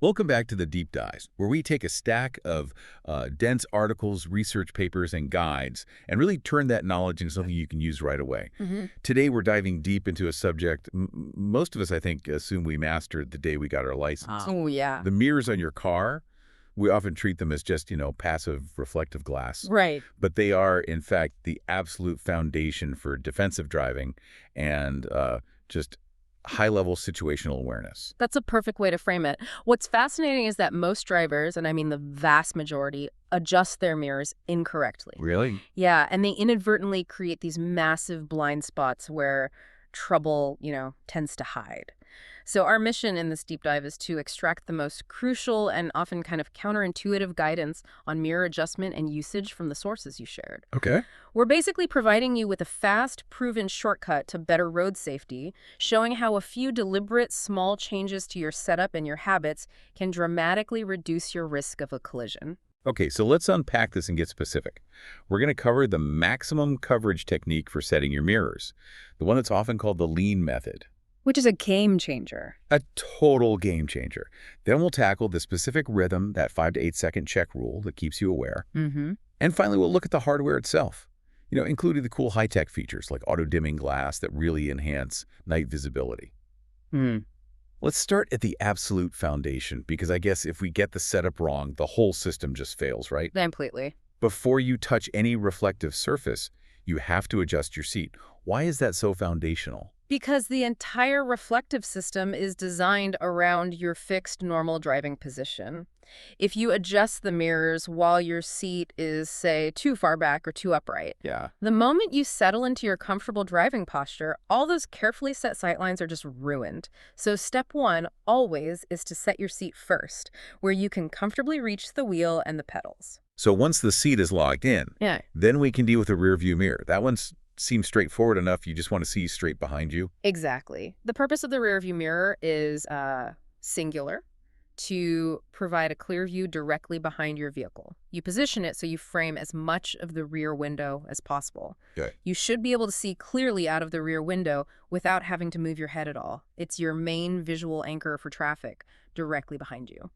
Welcome back to the Deep Dives, where we take a stack of dense articles, research papers, and guides, and really turn that knowledge into something you can use right away. Today, we're diving deep into a subject most of us, I think, assume we mastered the day we got our license. Oh, yeah. The mirrors on your car, we often treat them as just, passive reflective glass. Right. But they are, in fact, the absolute foundation for defensive driving and just high-level situational awareness. That's a perfect way to frame it. What's fascinating is that most drivers, and I mean the vast majority, adjust their mirrors incorrectly. Really? Yeah, and they inadvertently create these massive blind spots where trouble, tends to hide. So our mission in this deep dive is to extract the most crucial and often kind of counterintuitive guidance on mirror adjustment and usage from the sources you shared. Okay. We're basically providing you with a fast, proven shortcut to better road safety, showing how a few deliberate, small changes to your setup and your habits can dramatically reduce your risk of a collision. Okay, so let's unpack this and get specific. We're going to cover the maximum coverage technique for setting your mirrors, the one that's often called the lean method. Which is a game changer. A total game changer. Then we'll tackle the specific rhythm, that 5 to 8 second check rule that keeps you aware. And finally, we'll look at the hardware itself, including the cool high-tech features like auto-dimming glass that really enhance night visibility. Let's start at the absolute foundation, because I guess if we get the setup wrong, the whole system just fails, right? Completely. Before you touch any reflective surface, you have to adjust your seat. Why is that so foundational? Because the entire reflective system is designed around your fixed normal driving position. If you adjust the mirrors while your seat is, say, too far back or too upright, the moment you settle into your comfortable driving posture, all those carefully set sightlines are just ruined. So step one always is to set your seat first, where you can comfortably reach the wheel and the pedals. So once the seat is logged in, then we can deal with the rear view mirror. That seems straightforward enough. You just want to see straight behind you. Exactly. The purpose of the rear view mirror is singular, to provide a clear view directly behind your vehicle. You position it so you frame as much of the rear window as possible. You should be able to see clearly out of the rear window without having to move your head at all. It's your main visual anchor for traffic directly behind you.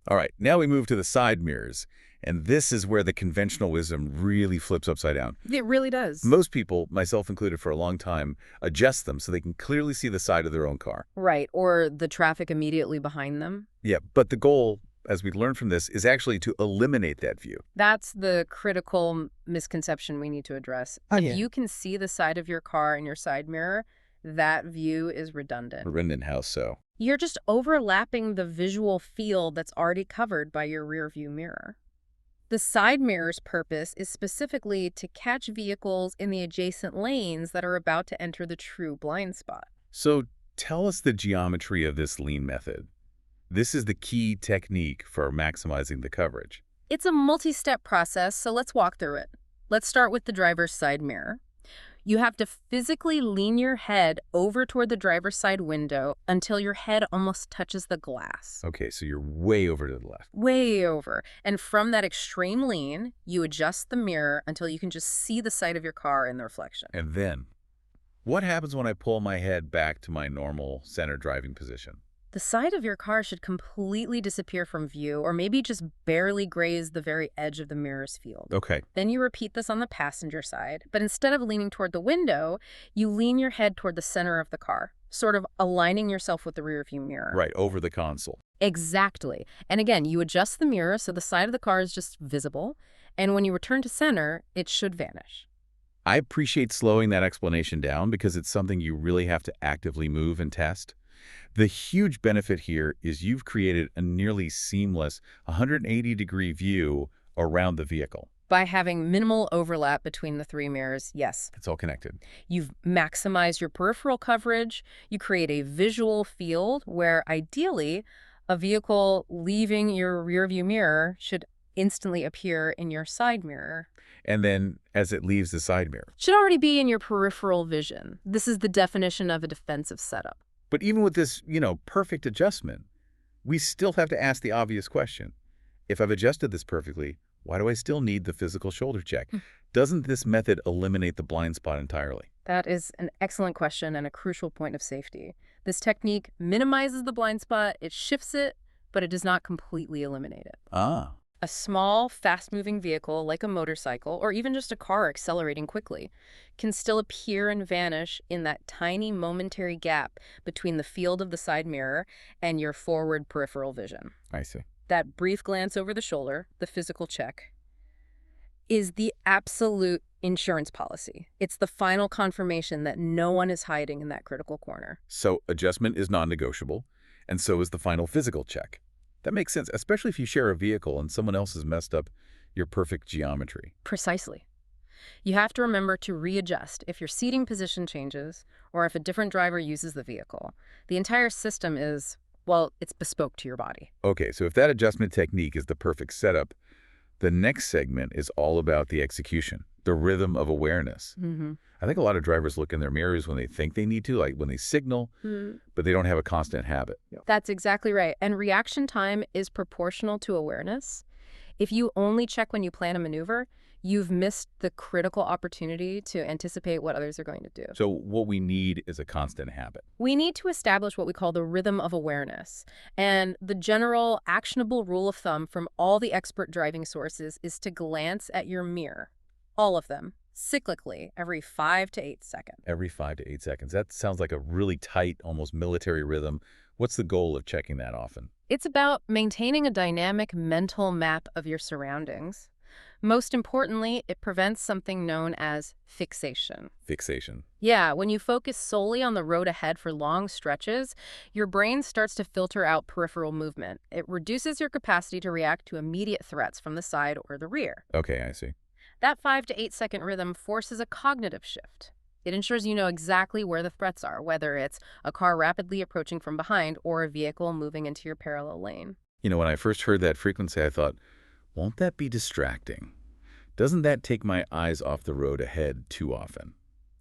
All right, now we move to the side mirrors, and this is where the conventional wisdom really flips upside down. It really does. Most people, myself included for a long time, adjust them so they can clearly see the side of their own car. Right, or the traffic immediately behind them. Yeah, but the goal, as we learned from this, is actually to eliminate that view. That's the critical misconception we need to address. If you can see the side of your car in your side mirror, that view is redundant. Redundant how so? You're just overlapping the visual field that's already covered by your rear view mirror. The side mirror's purpose is specifically to catch vehicles in the adjacent lanes that are about to enter the true blind spot. So tell us the geometry of this lean method. This is the key technique for maximizing the coverage. It's a multi-step process, so let's walk through it. Let's start with the driver's side mirror. You have to physically lean your head over toward the driver's side window until your head almost touches the glass. Okay, so you're way over to the left. Way over. And from that extreme lean, you adjust the mirror until you can just see the side of your car in the reflection. And then, what happens when I pull my head back to my normal center driving position? The side of your car should completely disappear from view, or maybe just barely graze the very edge of the mirror's field. Okay. Then you repeat this on the passenger side, but instead of leaning toward the window, you lean your head toward the center of the car, sort of aligning yourself with the rear view mirror. Right, over the console. Exactly. And again, you adjust the mirror so the side of the car is just visible, and when you return to center, it should vanish. I appreciate slowing that explanation down because it's something you really have to actively move and test. The huge benefit here is you've created a nearly seamless 180-degree view around the vehicle. By having minimal overlap between the three mirrors, yes. It's all connected. You've maximized your peripheral coverage. You create a visual field where, ideally, a vehicle leaving your rearview mirror should instantly appear in your side mirror. And then, as it leaves the side mirror, should already be in your peripheral vision. This is the definition of a defensive setup. But even with this, perfect adjustment, we still have to ask the obvious question. If I've adjusted this perfectly, why do I still need the physical shoulder check? Doesn't this method eliminate the blind spot entirely? That is an excellent question and a crucial point of safety. This technique minimizes the blind spot, it shifts it, but it does not completely eliminate it. Ah, A small, fast-moving vehicle like a motorcycle or even just a car accelerating quickly can still appear and vanish in that tiny momentary gap between the field of the side mirror and your forward peripheral vision. I see. That brief glance over the shoulder, the physical check, is the absolute insurance policy. It's the final confirmation that no one is hiding in that critical corner. So adjustment is non-negotiable, and so is the final physical check. That makes sense, especially if you share a vehicle and someone else has messed up your perfect geometry. Precisely. You have to remember to readjust if your seating position changes or if a different driver uses the vehicle. The entire system is, well, it's bespoke to your body. Okay, so if that adjustment technique is the perfect setup, the next segment is all about the execution, the rhythm of awareness. I think a lot of drivers look in their mirrors when they think they need to, like when they signal, but they don't have a constant habit. That's exactly right. And reaction time is proportional to awareness. If you only check when you plan a maneuver, you've missed the critical opportunity to anticipate what others are going to do. So what we need is a constant habit. We need to establish what we call the rhythm of awareness. And the general actionable rule of thumb from all the expert driving sources is to glance at your mirror, all of them, cyclically, every 5 to 8 seconds. Every 5 to 8 seconds. That sounds like a really tight, almost military rhythm. What's the goal of checking that often? It's about maintaining a dynamic mental map of your surroundings. Most importantly, it prevents something known as fixation. Fixation. Yeah, when you focus solely on the road ahead for long stretches, your brain starts to filter out peripheral movement. It reduces your capacity to react to immediate threats from the side or the rear. Okay, I see. That 5 to 8 second rhythm forces a cognitive shift. It ensures you know exactly where the threats are, whether it's a car rapidly approaching from behind or a vehicle moving into your parallel lane. You know, when I first heard that frequency, I thought, won't that be distracting? Doesn't that take my eyes off the road ahead too often?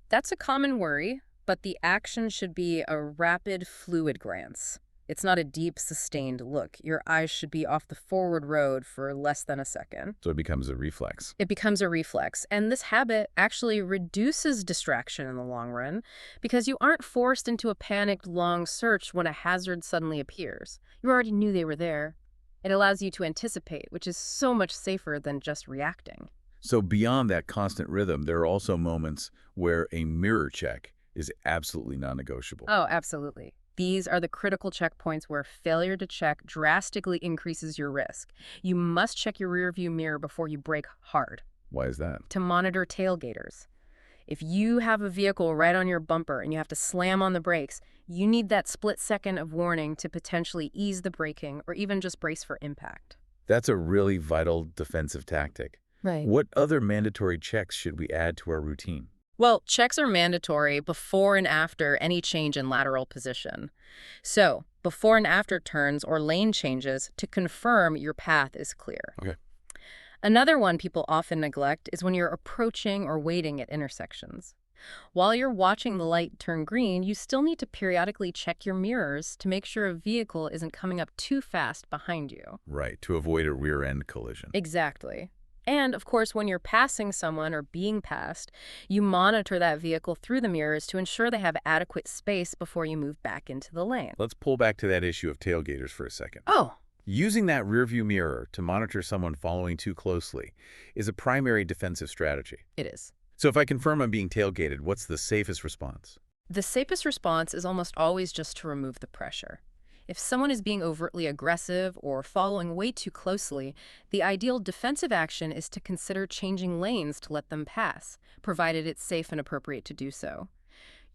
That's a common worry, but the action should be a rapid, fluid glance. It's not a deep, sustained look. Your eyes should be off the forward road for less than a second. So it becomes a reflex. It becomes a reflex, and this habit actually reduces distraction in the long run because you aren't forced into a panicked long search when a hazard suddenly appears. You already knew they were there. It allows you to anticipate, which is so much safer than just reacting. So beyond that constant rhythm, there are also moments where a mirror check is absolutely non-negotiable. Oh, absolutely. These are the critical checkpoints where failure to check drastically increases your risk. You must check your rearview mirror before you brake hard. Why is that? To monitor tailgaters. If you have a vehicle right on your bumper and you have to slam on the brakes, you need that split second of warning to potentially ease the braking or even just brace for impact. That's a really vital defensive tactic. Right. What other mandatory checks should we add to our routine? Well, checks are mandatory before and after any change in lateral position. So, before and after turns or lane changes to confirm your path is clear. Okay. Another one people often neglect is when you're approaching or waiting at intersections. While you're watching the light turn green, you still need to periodically check your mirrors to make sure a vehicle isn't coming up too fast behind you. Right, to avoid a rear-end collision. Exactly. And, of course, when you're passing someone or being passed, you monitor that vehicle through the mirrors to ensure they have adequate space before you move back into the lane. Let's pull back to that issue of tailgaters for a second. Oh, Using that rearview mirror to monitor someone following too closely is a primary defensive strategy. it is. So if I confirm I'm being tailgated, what's the safest response? The safest response is almost always just to remove the pressure. If someone is being overtly aggressive or following way too closely, the ideal defensive action is to consider changing lanes to let them pass, provided it's safe and appropriate to do so.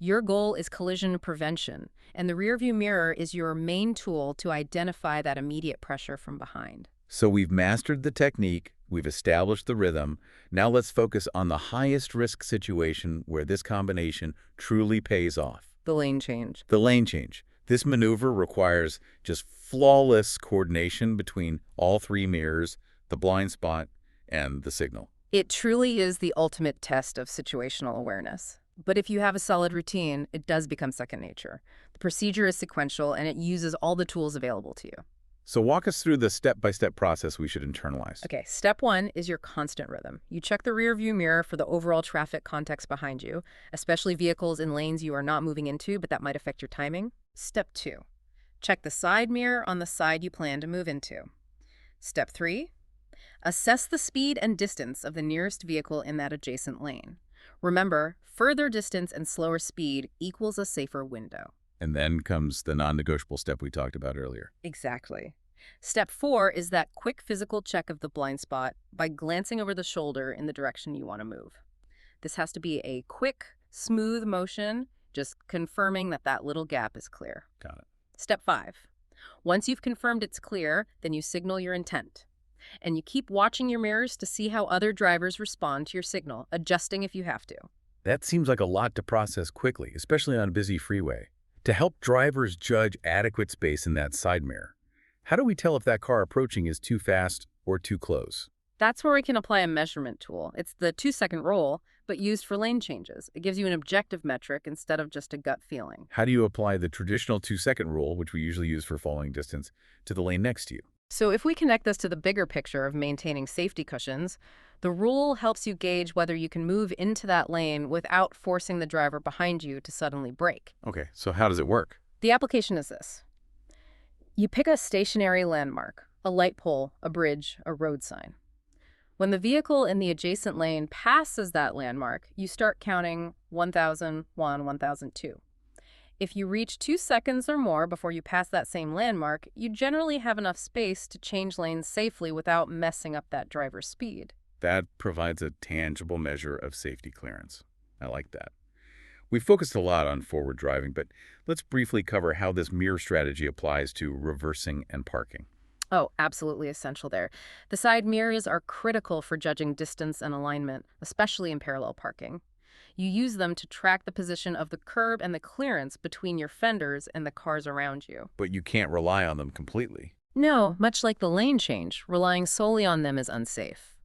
Your goal is collision prevention, and the rearview mirror is your main tool to identify that immediate pressure from behind. So we've mastered the technique, we've established the rhythm. Now let's focus on the highest risk situation where this combination truly pays off. The lane change. The lane change. This maneuver requires just flawless coordination between all three mirrors, the blind spot, and the signal. It truly is the ultimate test of situational awareness. But if you have a solid routine, it does become second nature. The procedure is sequential, and it uses all the tools available to you. So walk us through the step-by-step process we should internalize. Okay, step 1 is your constant rhythm. You check the rear view mirror for the overall traffic context behind you, especially vehicles in lanes you are not moving into, but that might affect your timing. Step 2, Check the side mirror on the side you plan to move into. Step 3. Assess the speed and distance of the nearest vehicle in that adjacent lane. Remember, further distance and slower speed equals a safer window. And then comes the non-negotiable step we talked about earlier. Exactly. Step 4 is that quick physical check of the blind spot by glancing over the shoulder in the direction you want to move. This has to be a quick, smooth motion, just confirming that that little gap is clear. Got it. Step 5. Once you've confirmed it's clear, then you signal your intent. And you keep watching your mirrors to see how other drivers respond to your signal, adjusting if you have to. That seems like a lot to process quickly, especially on a busy freeway. To help drivers judge adequate space in that side mirror, how do we tell if that car approaching is too fast or too close? That's where we can apply a measurement tool. It's the 2-second roll, but used for lane changes. It gives you an objective metric instead of just a gut feeling. How do you apply the traditional 2-second rule, which we usually use for following distance, to the lane next to you? So if we connect this to the bigger picture of maintaining safety cushions, the rule helps you gauge whether you can move into that lane without forcing the driver behind you to suddenly brake. Okay, so how does it work? The application is this. You pick a stationary landmark, a light pole, a bridge, a road sign. When the vehicle in the adjacent lane passes that landmark, you start counting 1001, 1002. If you reach 2 seconds or more before you pass that same landmark, you generally have enough space to change lanes safely without messing up that driver's speed. That provides a tangible measure of safety clearance. I like that. We've focused a lot on forward driving, but let's briefly cover how this mirror strategy applies to reversing and parking. Oh, absolutely essential there. The side mirrors are critical for judging distance and alignment, especially in parallel parking. You use them to track the position of the curb and the clearance between your fenders and the cars around you. But you can't rely on them completely. No, much like the lane change, relying solely on them is unsafe.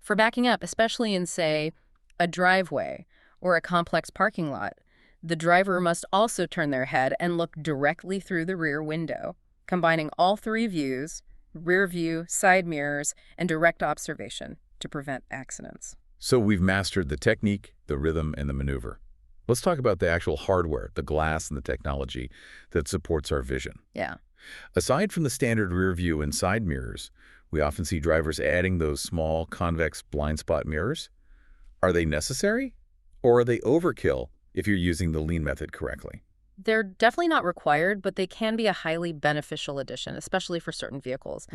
For backing up, especially in, say, a driveway or a complex parking lot, the driver must also turn their head and look directly through the rear window, combining all 3 views, rear view, side mirrors, and direct observation to prevent accidents. So we've mastered the technique, the rhythm, and the maneuver. Let's talk about the actual hardware, the glass and the technology that supports our vision. Yeah. Aside from the standard rear view and side mirrors, we often see drivers adding those small convex blind spot mirrors. Are they necessary, or are they overkill if you're using the lean method correctly? They're definitely not required, but they can be a highly beneficial addition, especially for certain vehicles.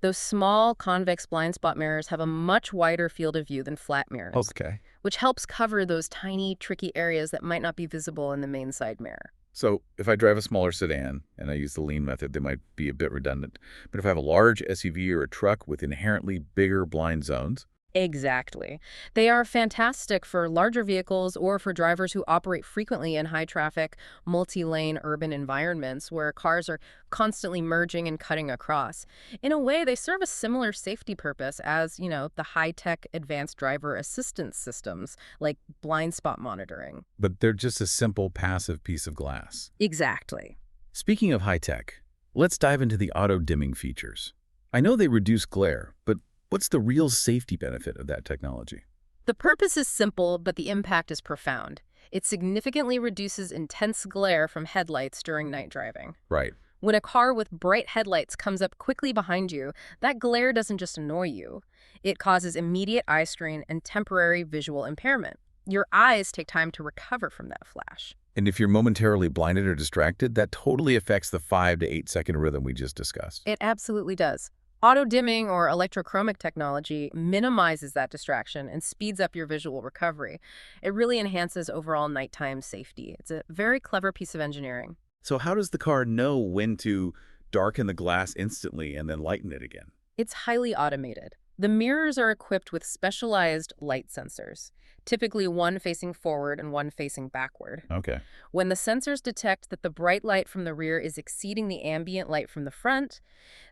Those small convex blind spot mirrors have a much wider field of view than flat mirrors, Okay. which helps cover those tiny, tricky areas that might not be visible in the main side mirror. So if I drive a smaller sedan and I use the lean method, they might be a bit redundant. But if I have a large SUV or a truck with inherently bigger blind zones, Exactly. They are fantastic for larger vehicles or for drivers who operate frequently in high-traffic, multi-lane urban environments where cars are constantly merging and cutting across. In a way, they serve a similar safety purpose as, the high-tech advanced driver assistance systems like blind spot monitoring. but they're just a simple passive piece of glass. Exactly. Speaking of high-tech, let's dive into the auto-dimming features. I know they reduce glare, but what's the real safety benefit of that technology? The purpose is simple, but the impact is profound. It significantly reduces intense glare from headlights during night driving. Right. When a car with bright headlights comes up quickly behind you, that glare doesn't just annoy you. It causes immediate eye strain and temporary visual impairment. Your eyes take time to recover from that flash. And if you're momentarily blinded or distracted, that totally affects the 5 to 8 second rhythm we just discussed. It absolutely does. Auto-dimming or electrochromic technology minimizes that distraction and speeds up your visual recovery. It really enhances overall nighttime safety. It's a very clever piece of engineering. So how does the car know when to darken the glass instantly and then lighten it again? It's highly automated. The mirrors are equipped with specialized light sensors, typically one facing forward and one facing backward. Okay. When the sensors detect that the bright light from the rear is exceeding the ambient light from the front,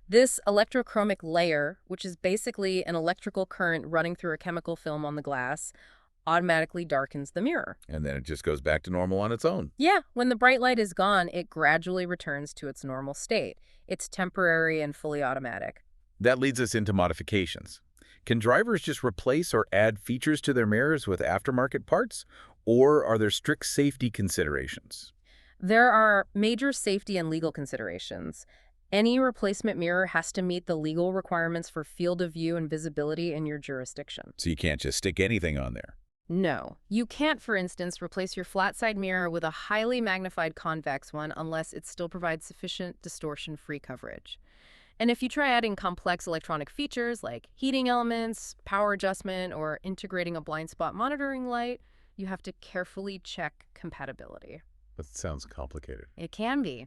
this electrochromic layer, which is basically an electrical current running through a chemical film on the glass, automatically darkens the mirror. And then it just goes back to normal on its own. Yeah, when the bright light is gone, it gradually returns to its normal state. It's temporary and fully automatic. That leads us into modifications. Can drivers just replace or add features to their mirrors with aftermarket parts, or are there strict safety considerations? There are major safety and legal considerations. Any replacement mirror has to meet the legal requirements for field of view and visibility in your jurisdiction. So you can't just stick anything on there. No, you can't, for instance, replace your flat side mirror with a highly magnified convex one unless it still provides sufficient distortion-free coverage. And if you try adding complex electronic features like heating elements, power adjustment, or integrating a blind spot monitoring light, you have to carefully check compatibility. That sounds complicated. It can be.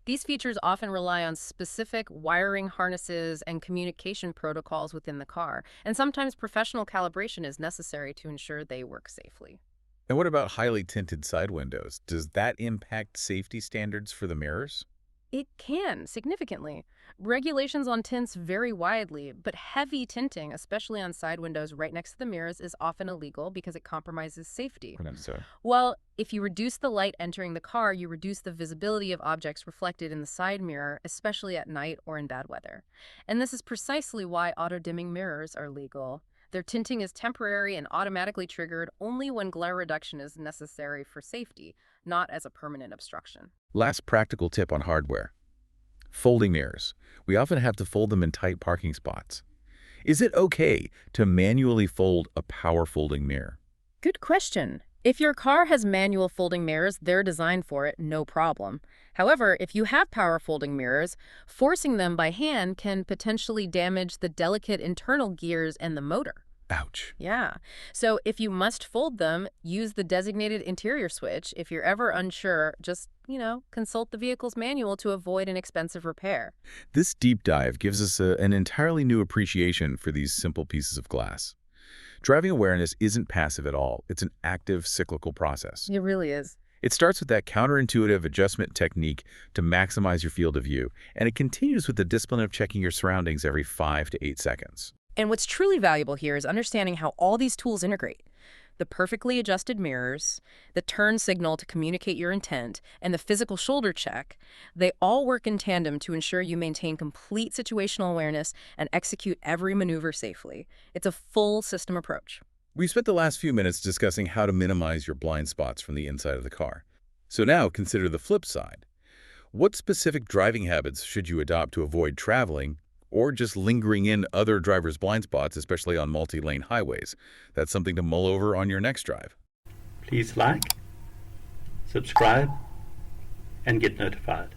These features often rely on specific wiring harnesses and communication protocols within the car, and sometimes professional calibration is necessary to ensure they work safely. And what about highly tinted side windows? Does that impact safety standards for the mirrors? It can, significantly. Regulations on tints vary widely, but heavy tinting, especially on side windows right next to the mirrors, is often illegal because it compromises safety. So, Well, if you reduce the light entering the car, you reduce the visibility of objects reflected in the side mirror, especially at night or in bad weather. And this is precisely why auto-dimming mirrors are legal. Their tinting is temporary and automatically triggered only when glare reduction is necessary for safety, not as a permanent obstruction. last practical tip on hardware. Folding mirrors. We often have to fold them in tight parking spots. Is it okay to manually fold a power folding mirror? Good question. If your car has manual folding mirrors, they're designed for it, no problem. However, if you have power folding mirrors, forcing them by hand can potentially damage the delicate internal gears and the motor. Ouch. Yeah. So if you must fold them, use the designated interior switch. If you're ever unsure, just, consult the vehicle's manual to avoid an expensive repair. This deep dive gives us an entirely new appreciation for these simple pieces of glass. Driving awareness isn't passive at all. It's an active, cyclical process. It really is. It starts with that counterintuitive adjustment technique to maximize your field of view, and it continues with the discipline of checking your surroundings every 5 to 8 seconds. And what's truly valuable here is understanding how all these tools integrate. The perfectly adjusted mirrors, the turn signal to communicate your intent, and the physical shoulder check, they all work in tandem to ensure you maintain complete situational awareness and execute every maneuver safely. It's a full system approach. We spent the last few minutes discussing how to minimize your blind spots from the inside of the car. So now consider the flip side. What specific driving habits should you adopt to avoid traveling or just lingering in other drivers' blind spots, especially on multi-lane highways? That's something to mull over on your next drive. Please like, subscribe, and get notified.